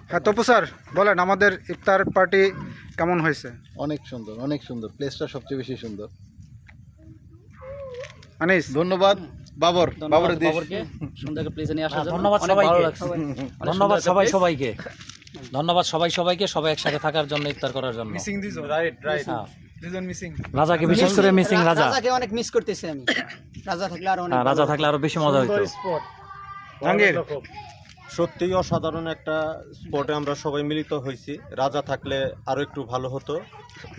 হ্যাঁ তপু স্যার বলেন, আমাদের ইফতার পার্টি কেমন হয়েছে? অনেক সুন্দর, অনেক সুন্দর। প্লেসটা সবচেয়ে বেশি সুন্দর। আনিস, ধন্যবাদ বাবর, বাবরের দেশ। বাবরকে সুন্দর একটা প্লেসে নিয়ে আসার জন্য ধন্যবাদ অনেক ভালো সবাইকে। লাগছে। ধন্যবাদ সবাই সবাইকে, ধন্যবাদ সবাইকে, সবাই একসাথে থাকার জন্য, ইফতার করার জন্য। হ্যাঁ। রাজাকে বিশেষ করে মিসিং, রাজাকে অনেক মিস করতেছি আমি। রাজা থাকলে আরো অনেক রাজা থাকলে আরো বেশি মজা হইতো। জাহাঙ্গীর, সত্যিই অসাধারণ একটা স্পটে আমরা সবাই মিলিত হয়েছি। রাজা থাকলে আরো একটু ভালো হতো।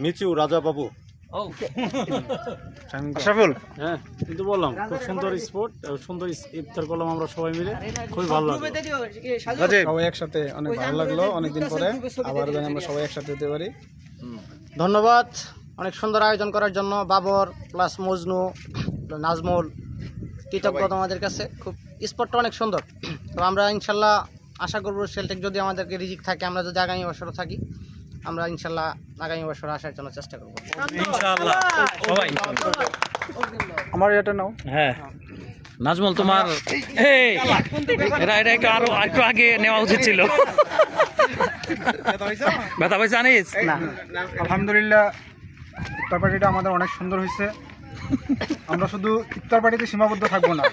মিচু, রাজা বাবু। আশরাফুল, হ্যাঁ, কিন্তু বললাম খুব সুন্দর স্পট, সুন্দর ইফতার করলাম আমরা সবাই মিলে, খুবই ভালো লাগলো। রাজীব, সবাই একসাথে অনেক ভালো লাগলো, অনেকদিন পরে আবার যেন আমরা সবাই একসাথে হতে পারি। ধন্যবাদ অনেক সুন্দর আয়োজন করার জন্য বাবর প্লাস মজনু নাজমুল, কৃতজ্ঞ তোমাদের কাছে। খুব স্পটটা অনেক সুন্দর। তো আমরা ইনশাল্লাহ আশা করবো সেলটেক যদি আমাদেরকে রিজিক থাকে, আমরা যদি আগামী বছরও থাকি, আমরা ইনশাল্লাহ আগামী বছর আসার জন্য চেষ্টা করবো ইনশাআল্লাহ সবাই। আমার এটা নাও। হ্যাঁ নাজমুল, তোমার এটা একটু আগে নেওয়া উচিত ছিল। ব্যথা পাইছে আনিস? আলহামদুলিল্লাহ, ইফতার পার্টিটা আমাদের অনেক সুন্দর হয়েছে। আমরা শুধু ইফতার পার্টিতে সীমাবদ্ধ থাকবো না,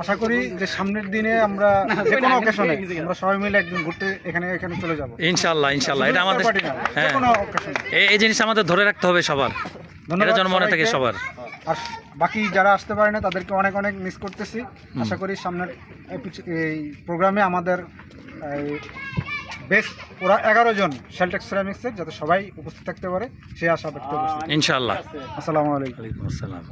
আশা করি যে সামনের দিনে আমরা যে কোনো অকেশনে আমরা সবাই মিলে একদিন ঘুরতে এখানে চলে যাবো। ইনশাআল্লাহ ইনশাআল্লাহ, এটা আমাদের, পার্টি না, যে হ্যাঁ কোনো অকেশনে। এই জিনিস আমাদের ধরে রাখতে হবে সবার, এটা যেন মনে থাকে সবার। আর বাকি যারা আসতে পারে না তাদেরকে অনেক অনেক মিস করতেছি। আশা করি সামনের এই প্রোগ্রামে আমাদের বেস্ট ওরা 11 জন শেলটেক সিরামিক্সের যাতে সবাই উপস্থিত থাকতে পারে সেই আশা ব্যক্ত করছি। ইনশাআল্লাহ। আসসালামু আলাইকুম। ওয়ালাইকুম আসসালাম।